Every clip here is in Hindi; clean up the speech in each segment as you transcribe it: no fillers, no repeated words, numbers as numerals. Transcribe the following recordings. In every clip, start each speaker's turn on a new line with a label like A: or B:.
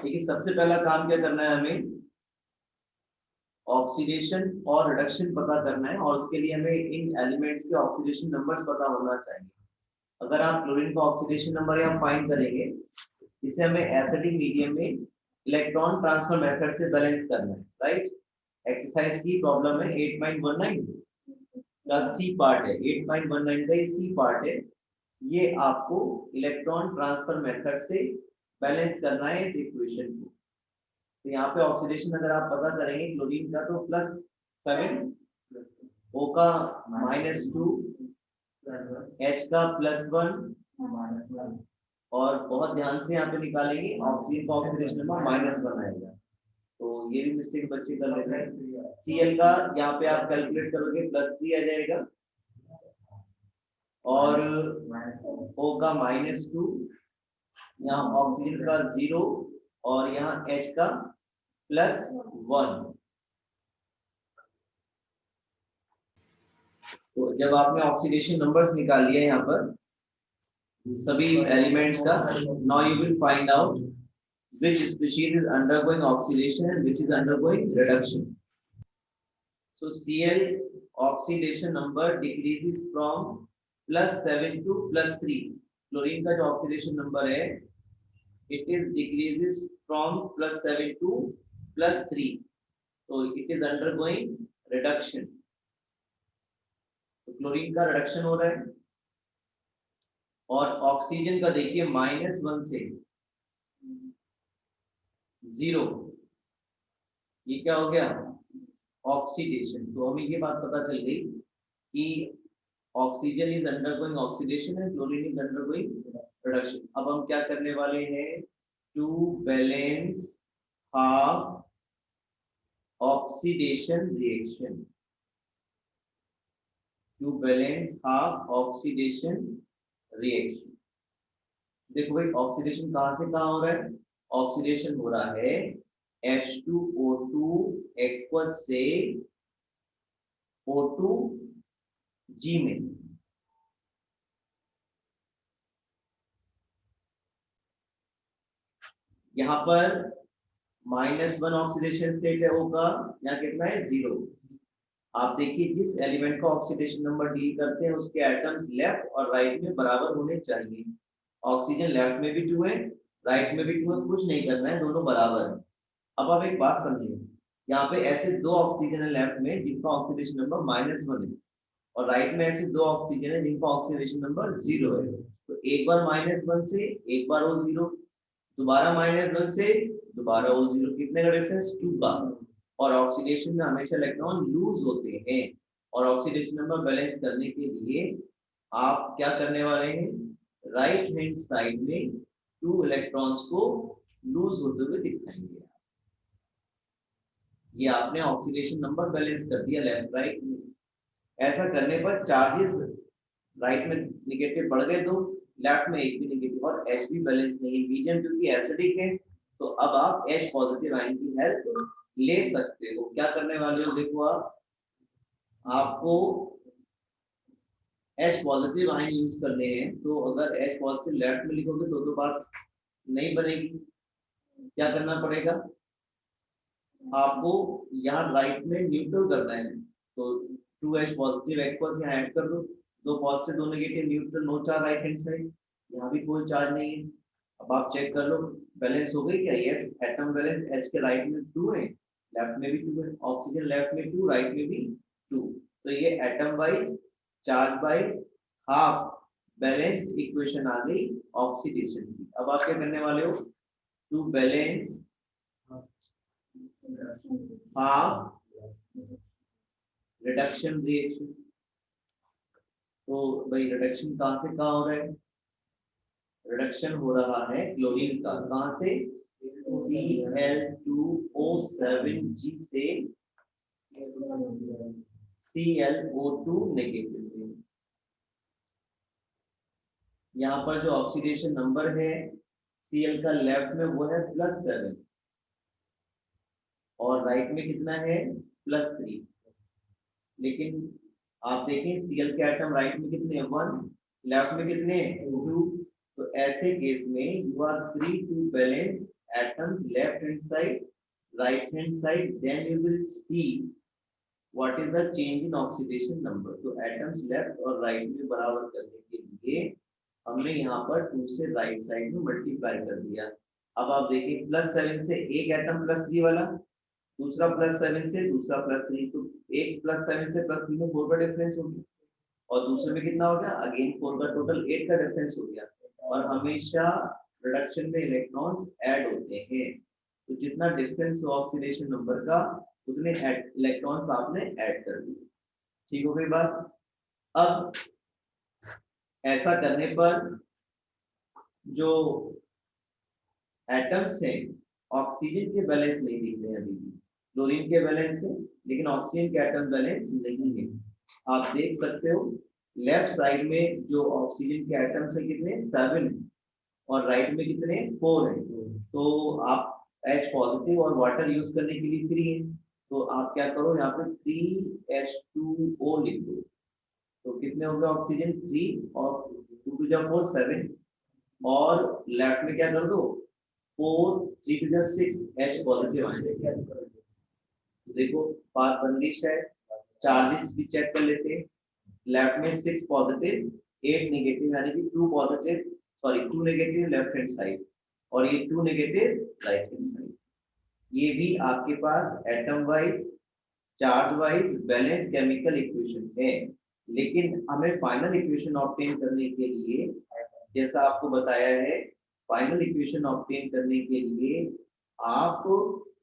A: देखिए सबसे पहला काम क्या करना है, हमें ऑक्सीडेशन और रिडक्शन पता करना है, और उसके लिए हमें इन एलिमेंट्स के ऑक्सीडेशन नंबर्स पता होना चाहिए। अगर आप क्लोरीन का ऑक्सीडेशन नंबर यहाँ फाइंड करेंगे, इसे हमें एसिडिक मीडियम में इलेक्ट्रॉन ट्रांसफर मेथड से बैलेंस करना है, राइट। एक्सरसाइज की प्रॉब्लम है 8.19 का सी पार्ट है, 8.19 का ये सी पार्ट है। ये आपको इलेक्ट्रॉन ट्रांसफर मेथड से बैलेंस करना है इस इक्वेशन को। तो यहाँ पे ऑक्सीडेशन अगर आप पता करेंगे क्लोरीन का तो +7, O का -2, H का +1, और बहुत ध्यान से यहाँ पे निकालेंगे, ऑक्सीजन का ऑक्सीडेशन नंबर -1 आएगा। तो ये भी मिस्टेक बच्चे कर लेते हैं। Cl का यहाँ पे आप कैलकुलेट करोगे +3 आ जाएगा, और O का -2, यहाँ ऑक्सीजन का 0, और यहाँ H का +1। तो जब आपने ऑक्सीडेशन नंबर्स निकाल लिया यहाँ पर सभी एलिमेंट्स का, now you will find out which species is undergoing oxidation and which is undergoing reduction. So Cl oxidation number decreases from +7 to +3. Chlorine का जो ऑक्सीडेशन नंबर है it is decreases from +7 to +3. So it is undergoing reduction. तो क्लोरीन का रिडक्शन हो रहा है, और ऑक्सीजन का देखिए -1 से 0, ये क्या हो गया, ऑक्सीडेशन। तो हमें ये बात पता चल गई कि oxygen is undergoing oxidation and chlorine is undergoing reduction. अब हम क्या करने वाले हैं, to balance half oxidation reaction, to balance half oxidation reaction. देखो भाई ऑक्सीडेशन कहां से कहां हो रहा है, ऑक्सीडेशन हो रहा है H2O2 एक्वस से O2G में। यहाँ पर -1 ऑक्सीडेशन स्टेट है O का, यहाँ कितना है 0। आप देखिए जिस एलिमेंट का ऑक्सीडेशन नंबर डील करते हैं उसके एटम्स लेफ्ट और राइट में बराबर होने चाहिए। ऑक्सीजन लेफ्ट में भी 2 है, राइट में भी 2 है, कुछ नहीं करना है, दोनों बराबर है। अब आप एक बात समझिए, यहाँ पे ऐसे 2 ऑक्सीजन है लेफ्ट में जिनका ऑक्सीडेशन नंबर -1 है, और राइट में ऐसे 2 ऑक्सीजन है जिनका ऑक्सीडेशन नंबर 0 है। तो एक बार -1 से एक बार O0, दोबारा -1 से दोबारा O0, कितने का डिफरेंस, 2 का। और ऑक्सीडेशन में हमेशा इलेक्ट्रॉन लूज होते हैं, और ऑक्सीडेशन नंबर बैलेंस करने के लिए आप क्या करने वाले हैं, राइट हैंड साइड में 2 इलेक्ट्रॉन्स को लूज होते हुए दिखाएंगे। ये आपने ऑक्सीडेशन नंबर बैलेंस कर दिया लेफ्ट राइट में। ऐसा करने पर चार्जेस राइट में निगेटिव बढ़ गए 2, लेफ्ट में एक भी निगेटिव, और H भी बैलेंस नहीं है। मीडियम क्योंकि एसिडिक है, तो अब आप H पॉजिटिव आयन की हेल्प ले सकते हो। क्या करने वाले हो, देखो आपको H पॉजिटिव आयन यूज करने हैं, तो अगर H पॉजिटिव लेफ्ट में लिखोगे तो बात नहीं बनेगी। क्या करना पड़ेगा, आपको यहाँ राइट में न्यूट्रल करना है, तो 2H पॉजिटिव एक्वस यहाँ ऐड कर दो, 2 positive 2 negative, neutral, no charge right hand side, यहाँ भी कोई चार्ज नहीं है। अब आप चेक कर लो बैलेंस हो गई क्या, यस, एटम बैलेंस H के राइट में 2 है, लेफ्ट में भी 2 है, ऑक्सीजन लेफ्ट में 2, राइट में भी 2। तो ये atom wise charge wise half balanced equation आ गई ऑक्सीडेशन की। अब आप क्या करने वाले हो, to balance half reduction reaction. तो भाई रिडक्शन कहां से कहां हो रहा है, रिडक्शन हो रहा है क्लोरीन का, कहां से, Cl2O7G से ClO2 नेगेटिव। यहाँ पर जो ऑक्सीडेशन नंबर है Cl का लेफ्ट में वो है +7, और राइट में कितना है +3। लेकिन आप देखें Cl के एटम राइट में कितने हैं, 1, लेफ्ट में कितने हैं, 2। तो ऐसे केस में you are free to balance atoms left hand side right hand side, then you will see what is the change in oxidation number. तो एटम्स लेफ्ट और राइट में बराबर करने के लिए हमने यहाँ पर 2 से राइट साइड में मल्टीप्लाई कर दिया। अब आप देखिए +7 से एक एटम +3 वाला, दूसरा +7 से दूसरा +3, तो एक +7 से +3 में 4 का डिफरेंस हो गया, और दूसरे में कितना हो गया, अगेन 4 का, टोटल 8 का डिफरेंस हो गया। और हमेशा रिडक्शन में इलेक्ट्रॉन्स ऐड होते हैं, तो जितना डिफरेंस हो ऑक्सीडेशन नंबर का उतने इलेक्ट्रॉन्स आपने ऐड कर दिए। ठीक हो गई बात। अब ऐसा करने पर जो एटम्स हैं ऑक्सीजन के बैलेंस नहीं दिख रहे अभी भी, क्लोरीन के बैलेंस है लेकिन ऑक्सीजन के एटम बैलेंस नहीं है। आप देख सकते हो लेफ्ट साइड में जो ऑक्सीजन के एटम्स है कितने 7 है, और राइट में कितने 4 है। तो आप H पॉजिटिव और वाटर यूज करने के लिए फ्री है, तो आप क्या करो यहाँ पे 3H2O लिख दो। तो कितने हो गए ऑक्सीजन 3 और 2 टू 4 7, और लेफ्ट में क्या कर दो 4 3 टू 6 H पॉजिटिव आएंगे। तो देखो बात बन गई है। चार्जेस भी चेक कर लेते हैं। लेफ्ट में 6 पॉजिटिव 8 नेगेटिव, यानी कि 2 positive sorry 2 negative left hand side, और ये 2 नेगेटिव राइट हैंड साइड। ये भी आपके पास atom wise charge wise balance chemical equation है, लेकिन हमें फाइनल इक्वेशन ऑब्टेन करने के लिए, जैसा आपको बताया है, फाइनल इक्वेशन ऑब्टेन करने के लिए आप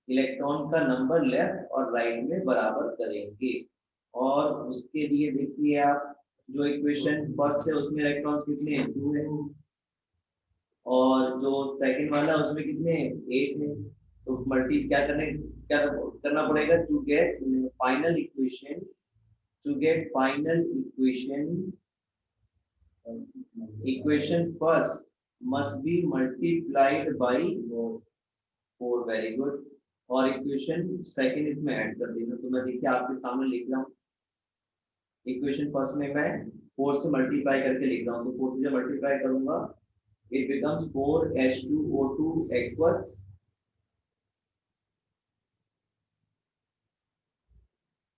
A: इलेक्ट्रॉन का नंबर लेफ्ट और राइट में बराबर करेंगे। और उसके लिए देखिए आप जो इक्वेशन फर्स्ट है उसमें इलेक्ट्रॉन्स कितने हैं 2 है, और जो सेकंड वाला उसमें कितने हैं 8 है। तो मल्टी क्या करना पड़ेगा to get final equation, equation first must be multiplied by 4, very good, और इक्वेशन सेकंड इसमें ऐड कर देना। तो मैं देखिए आपके सामने लिख रहा हूँ, इक्वेशन फर्स्ट में मैं 4 से मल्टीप्लाई करके लिख रहा हूँ, तो 4 से जब मल्टीप्लाई करूंगा it becomes 4H2O2 aqueous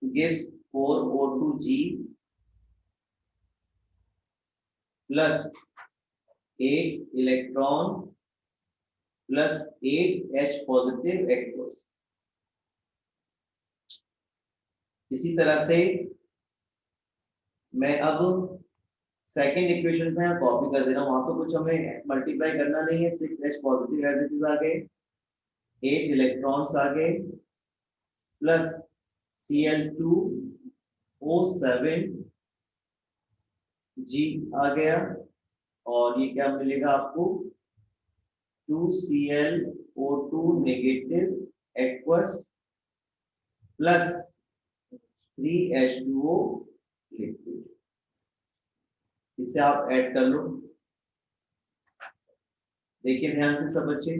A: gives 4O2G plus 8 electron plus 8H positive aqueous। इसी तरह से मैं अब सेकेंड इक्वेशन पे यहाँ कॉपी कर दे रहा हूँ, वहां तो कुछ हमें मल्टीप्लाई करना नहीं है। 6H positive as it is आ गए, 8 इलेक्ट्रॉन्स आ गए, प्लस Cl2O7G आ गया, और ये क्या मिलेगा आपको 2ClO2 negative aqueous plus 3H2O liquid. इसे आप ऐड कर लो। देखिए ध्यान से सब बच्चे,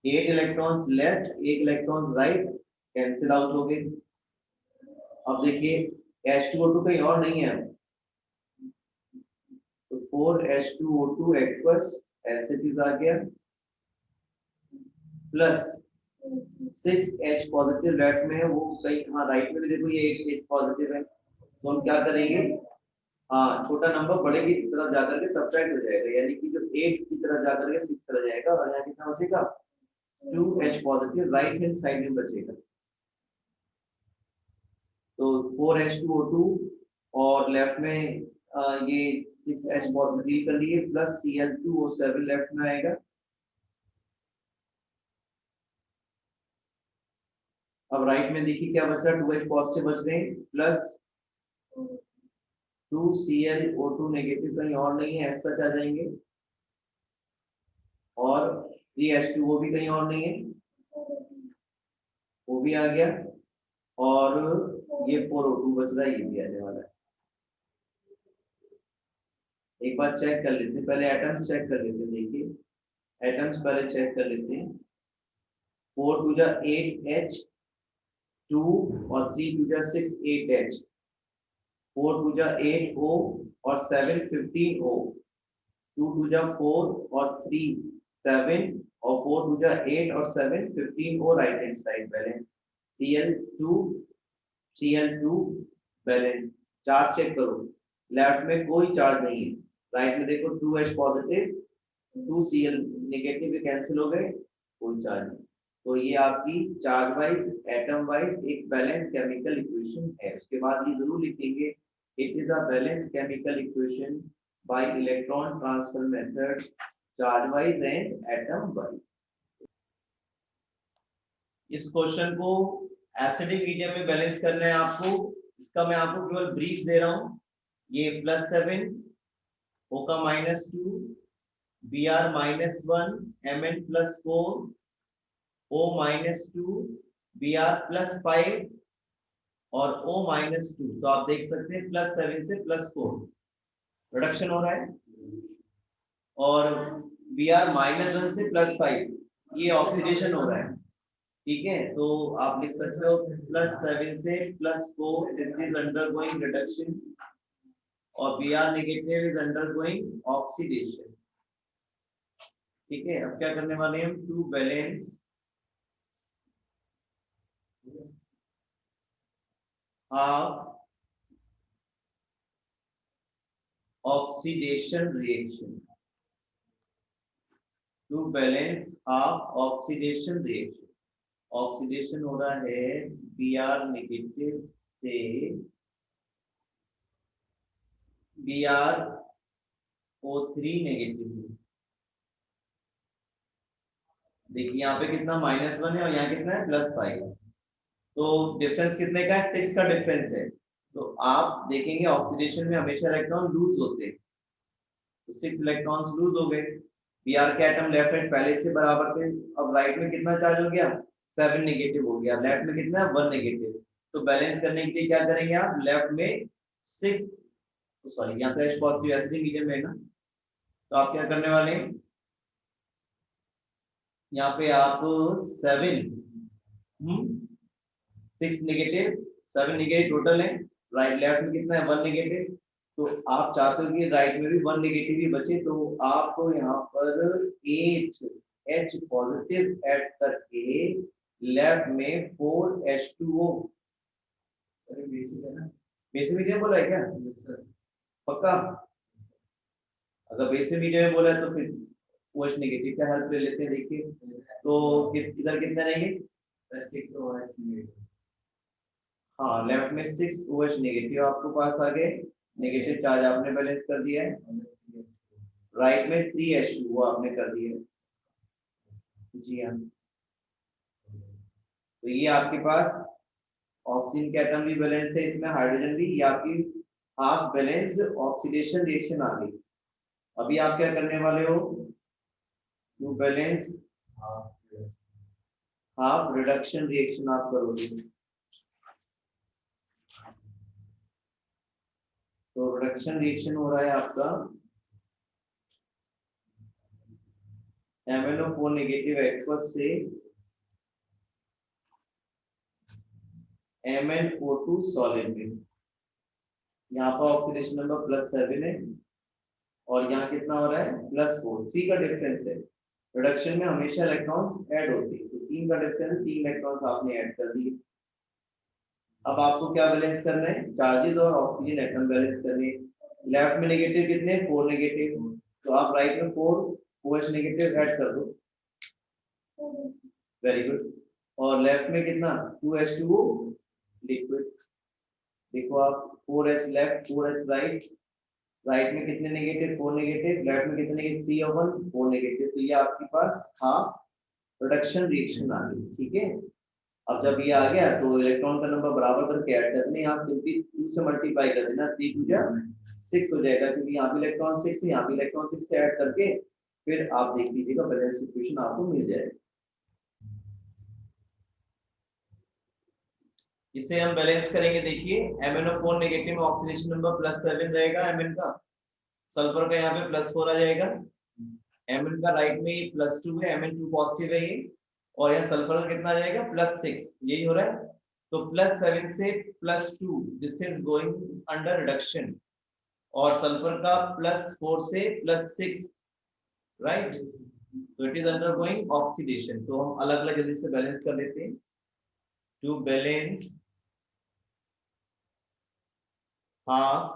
A: 8 electrons left 8 electrons right cancel out हो गए। अब देखिए H2O2 कहीं और नहीं है, तो 4H2O2 एक्वस एसिड आ गया, प्लस 6H पॉजिटिव लेफ्ट में है, वो कहीं हाँ राइट में भी देखो ये 8H पॉजिटिव है, तो हम क्या करेंगे, हाँ छोटा नंबर बड़े की तरफ जाकर के सब्ट्रैक्ट हो जाएगा, यानी कि जो 8 की तरफ जाकर के 6 चला जाएगा, और यहाँ कितना बचेगा 2H positive right hand side में बचेगा। तो 4H2O2 और लेफ्ट में ये 6H पॉजिटिव कर लिए, प्लस Cl2O7 लेफ्ट में आएगा। अब राइट में देखिए क्या बच रहा है, 2H पॉजिटिव बच रहे हैं, प्लस 2ClO2 नेगेटिव कहीं और नहीं है, ऐसा आ जाएंगे, और 3H2O भी कहीं और नहीं है, वो भी आ गया, और ये 4O2 बच रहा है, ये भी आने वाला है। एक बार चेक कर लेते हैं, पहले एटम्स चेक कर लेते हैं। देखिए एटम्स पहले चेक कर लेते हैं। 4 टू जा 8H 2 और 3 टू जा 6 8H, 4 टू जा 8O और 7 15O, 2 टू जा 4 और 3 7 और 4 टू जा 8 और 7 15 और right hand side balance Cl2 balance. Charge cheque करो, लेफ्ट में कोई चार्ज नहीं है, राइट में देखो 2H positive 2Cl negative, cancel हो गए, कोई चार्ज नहीं। तो ये आपकी चार्ज वाइज एटम वाइज एक बैलेंस केमिकल इक्वेशन है। उसके बाद ये जरूर लिखेंगे, it is a balance chemical equation by electron transfer method charge wise and atom wise. इस क्वेश्चन को एसिडिक मीडियम में बैलेंस करना है आपको। इसका मैं आपको केवल ब्रीफ दे रहा हूं। ये +7 O का -2 Br -1 Mn +4 O -2 Br +5 और O -2। तो आप देख सकते हैं +7 से +4 रिडक्शन हो रहा है, और Br -1 से +5 ये ऑक्सीडेशन हो रहा है। ठीक है, तो आप लिख सकते हो +7 से +4 दिस इज अंडरगोइंग रिडक्शन और Br negative is undergoing oxidation. ठीक है, अब क्या करने वाले हैं हम, to balance half oxidation reaction, to balance half oxidation reaction। Oxidation हो रहा है Br नेगेटिव से BrO3 नेगेटिव। देखिए यहाँ पे कितना -1 है और यहाँ कितना है +5, तो डिफरेंस कितने का है, 6 का डिफरेंस है। तो आप देखेंगे ऑक्सीडेशन में हमेशा इलेक्ट्रॉन लूज होते हैं, तो 6 इलेक्ट्रॉन्स लूज हो गए। Br के एटम लेफ्ट हैंड पहले से बराबर थे, अब राइट में कितना चार्ज हो गया, 7 नेगेटिव हो गया, लेफ्ट में कितना है 1 नेगेटिव। तो बैलेंस करने के लिए क्या करेंगे आप, लेफ्ट में 6 सॉरी यहाँ पे H पॉजिटिव एसिडिक मीडियम में है ना, तो आप क्या करने वाले हैं, यहाँ पे आप 6 नेगेटिव 7 नेगेटिव टोटल है, राइट लेफ्ट में कितना है 1 नेगेटिव। तो आप चाहते हो कि राइट में भी 1 नेगेटिव ही बचे, तो आपको यहाँ पर 8H पॉजिटिव ऐड करके लेफ्ट में 4H2O, अरे बेसिक है ना, बेसिक मीडियम बोला है क्या पक्का, अगर बेसिक मीडियम में बोला है तो फिर OH नेगेटिव का हेल्प ले लेते हैं। देखिए तो इधर कितना रहेंगे 6 OH, हाँ लेफ्ट में 6 OH नेगेटिव आपको पास आ गए, नेगेटिव चार्ज आपने बैलेंस कर दिया है, राइट में 3H2 आपने कर दिया है। जी हाँ, तो ये आपके पास ऑक्सीजन के एटम भी बैलेंस है, इसमें हाइड्रोजन भी, ये आपकी हाफ बैलेंस्ड ऑक्सीडेशन रिएक्शन आ गई। अभी आप क्या करने वाले हो, to balance half reduction reaction आप करोगे। तो रिडक्शन रिएक्शन हो रहा है आपका MnO4 नेगेटिव एक्वस से MnO2 सॉलिड में। यहाँ पर ऑक्सीडेशन नंबर +7 है और यहाँ कितना हो रहा है +4, 3 का डिफरेंस है। रिडक्शन में हमेशा इलेक्ट्रॉन्स ऐड होते हैं, तो 3 का डिफरेंस, 3 इलेक्ट्रॉन्स आपने ऐड कर दिए। अब आपको क्या बैलेंस करना है, चार्जेस और ऑक्सीजन एटम बैलेंस करने हैं। लेफ्ट में नेगेटिव कितने, 4 नेगेटिव, तो आप राइट में 4 OH नेगेटिव ऐड कर दो, वेरी गुड। और लेफ्ट में कितना 2H2O लिक्विड, देखो आप 4H left 4H right, right में कितने नेगेटिव 4 नेगेटिव, लेफ्ट में कितने नेगेटिव 3 और 1 4 नेगेटिव। तो ये आपके पास हाफ रिडक्शन रिएक्शन आ गई। ठीक है, अब जब ये आ गया तो इलेक्ट्रॉन का नंबर बराबर करके ऐड कर देना, यहाँ सिंपली 2 से मल्टीप्लाई कर देना, 3 2 जा 6 हो जाएगा, क्योंकि यहाँ भी इलेक्ट्रॉन 6 है, यहाँ भी इलेक्ट्रॉन 6 से ऐड करके फिर आप देख लीजिएगा बैलेंस इक्वेशन आपको मिल जाएगा। इसे हम बैलेंस करेंगे, देखिए MnO4 नेगेटिव में ऑक्सीडेशन नंबर +7 रहेगा, Mn का, सल्फर का यहाँ पे +4 आ जाएगा, Mn का राइट में ये +2 है, Mn2 पॉजिटिव है ये, और यहाँ सल्फर का कितना आ जाएगा +6, यही हो रहा है। तो +7 से +2 this is going under reduction, और सल्फर का +4 से +6, राइट। तो इट इज अंडरगोइंग ऑक्सीडेशन। तो हम अलग अलग जल्दी से बैलेंस कर लेते हैं। To balance half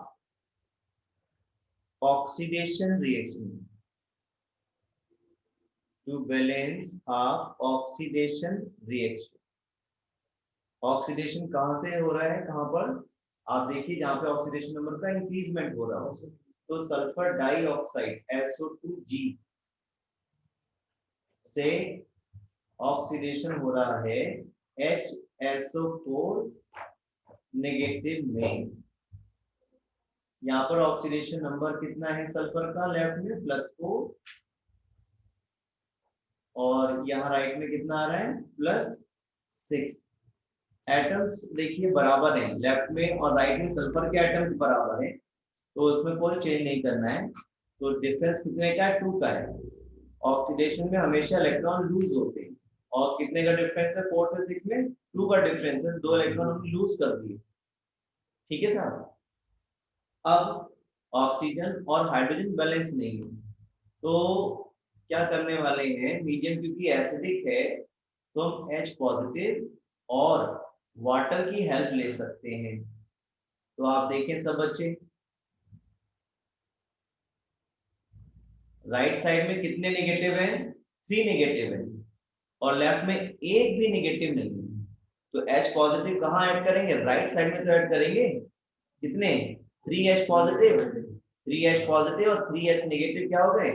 A: oxidation reaction, to balance half oxidation reaction. Oxidation कहां से हो रहा है, कहां पर, आप देखिए जहां पे ऑक्सीडेशन नंबर का इंक्रीजमेंट हो रहा हो। तो सल्फर डाइऑक्साइड SO2G से ऑक्सीडेशन हो रहा है HSO4 नेगेटिव में। यहाँ पर ऑक्सीडेशन नंबर कितना है सल्फर का, लेफ्ट में +4, और यहाँ राइट में कितना आ रहा है, +6। एटम्स देखिए बराबर हैं, लेफ्ट में और राइट में सल्फर के एटम्स बराबर हैं, तो उसमें कोई चेंज नहीं करना है। तो डिफरेंस कितने का है, 2 का है। ऑक्सीडेशन में हमेशा इलेक्ट्रॉन लूज होते हैं, और कितने का डिफरेंस है, 4 से 6 में 2 का डिफरेंस है, 2 इलेक्ट्रॉन हमने लूज कर दिए। ठीक है साहब। अब ऑक्सीजन और हाइड्रोजन बैलेंस नहीं है, तो क्या करने वाले हैं, मीडियम क्योंकि एसिडिक है तो हम H पॉजिटिव और वाटर की हेल्प ले सकते हैं। तो आप देखें सब बच्चे, राइट साइड में कितने नेगेटिव हैं, 3 नेगेटिव हैं, और लेफ्ट में एक भी नेगेटिव नहीं है। तो H पॉजिटिव कहाँ ऐड करेंगे, राइट साइड में तो ऐड करेंगे। कितने, 3H पॉजिटिव, 3H पॉजिटिव और 3H नेगेटिव क्या हो गए,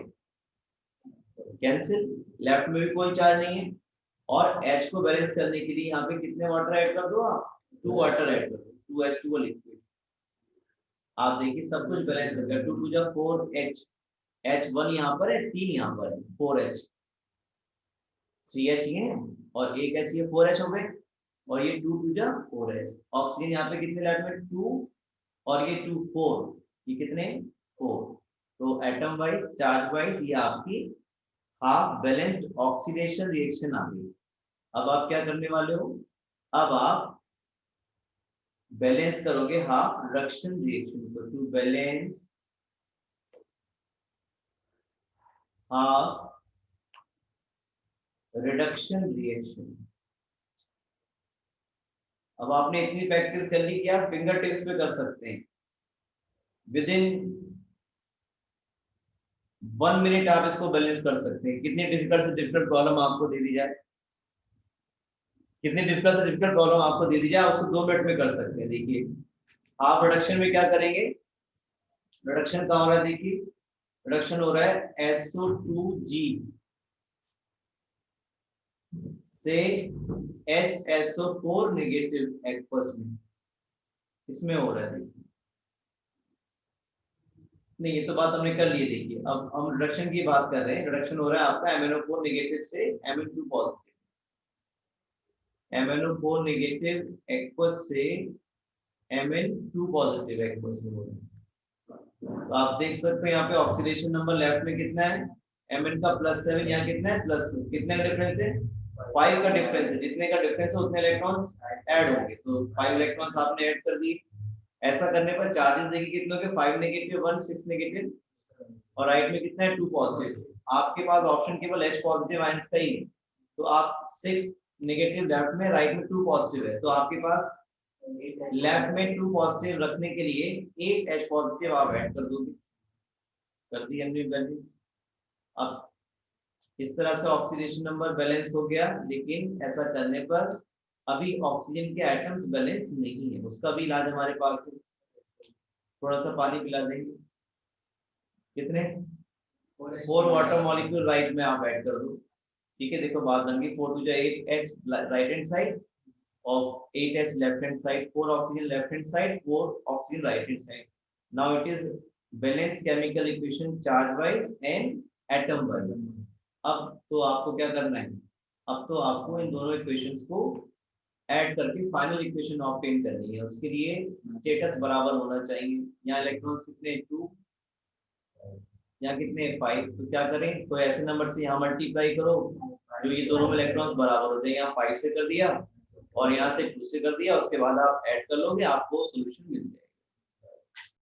A: कैंसिल। लेफ्ट में भी कोई चार्ज नहीं है, और H को बैलेंस करने के लिए यहाँ पे कितने वाटर ऐड कर दो आप, 2 वाटर ऐड कर दो, 2H2O लिक्विड। आप देखिए सब कुछ बैलेंस हो गया, 2 2 जा 4H, H1 यहाँ पर है, 3 यहाँ पर है, 4H, 3H ये है और एक H, ये 4H हो गए, और ये 2 2 जा 4H। ऑक्सीजन यहाँ पे कितने लेट में, 2, और ये 2 4, ये कितने 4। तो एटम वाइज, चार्ज वाइज ये आपकी हाफ बैलेंस्ड ऑक्सीडेशन रिएक्शन आ गई। अब आप क्या करने वाले हो, अब आप बैलेंस करोगे हाफ रिडक्शन रिएक्शन को। To balance half reduction reaction. अब आपने इतनी प्रैक्टिस कर ली कि आप फिंगर टिप्स पे कर सकते हैं। विद इन 1 मिनट आप इसको बैलेंस कर सकते हैं। कितनी डिफिकल्ट से डिफिकल्ट प्रॉब्लम आपको दे दी जाए, कितनी डिफिकल्ट से डिफिकल्ट प्रॉब्लम आपको दे दी जाए, उसको 2 मिनट में कर सकते हैं। देखिए हाफ रिडक्शन में क्या करेंगे, रिडक्शन कहाँ हो रहा है, देखिए रिडक्शन हो रहा है SO2G से HSO4 नेगेटिव एक्वस में, इसमें हो रहा है। देखिए नहीं, ये तो बात हमने कर ली है। देखिए अब हम रिडक्शन की बात कर रहे हैं। रिडक्शन हो रहा है आपका MnO4 नेगेटिव से Mn2 positive, MnO4 negative aqueous से Mn2 पॉजिटिव एक्वस में हो रहा है। तो आप देख सकते हैं यहाँ पे ऑक्सीडेशन नंबर लेफ्ट में कितना है, Mn का +7, यहाँ कितना है +2, कितने का डिफरेंस है, 5 का डिफरेंस है। जितने का डिफरेंस है उतने इलेक्ट्रॉन्स ऐड होंगे, तो 5 इलेक्ट्रॉन्स आपने ऐड कर दिए। ऐसा करने पर चार्जेस देखिए कितने के, 5 नेगेटिव 1 6 नेगेटिव, और राइट में कितना है 2 पॉजिटिव। आपके पास ऑप्शन केवल H पॉजिटिव आयंस का ही है, तो आप 6 नेगेटिव लेफ्ट में, राइट में 2 पॉजिटिव है, तो आपके पास लेफ्ट में 2 पॉजिटिव रखने के लिए 8 H पॉजिटिव आप ऐड कर दोगे। कर दी हमने बैलेंस। अब इस तरह से ऑक्सीडेशन नंबर बैलेंस हो गया, लेकिन ऐसा करने पर अभी ऑक्सीजन के एटम्स बैलेंस नहीं है, उसका भी इलाज हमारे पास है। थोड़ा सा पानी पिला देंगे। कितने, 4 वाटर मॉलिक्यूल राइट में आप ऐड कर दो। ठीक है, देखो बात बन गई, 4 2 8H राइट हैंड साइड और 8H left hand side, 4 oxygen left hand side, 4 oxygen right hand side. Now it is balance chemical equation charge wise and atom wise. अब तो आपको क्या करना है, अब तो आपको इन दोनों इक्वेशंस को ऐड करके फाइनल इक्वेशन ऑब्टेन करनी है। उसके लिए स्टेटस बराबर होना चाहिए। यहाँ इलेक्ट्रॉन्स कितने 2, यहाँ कितने 5, तो क्या करें, तो ऐसे नंबर से यहाँ मल्टीप्लाई करो जो ये दोनों में इलेक्ट्रॉन्स बराबर हो जाए। यहाँ 5 से कर दिया और यहाँ से 2 से कर दिया, उसके बाद आप ऐड कर लोगे, आपको सोल्यूशन मिल जाएगा।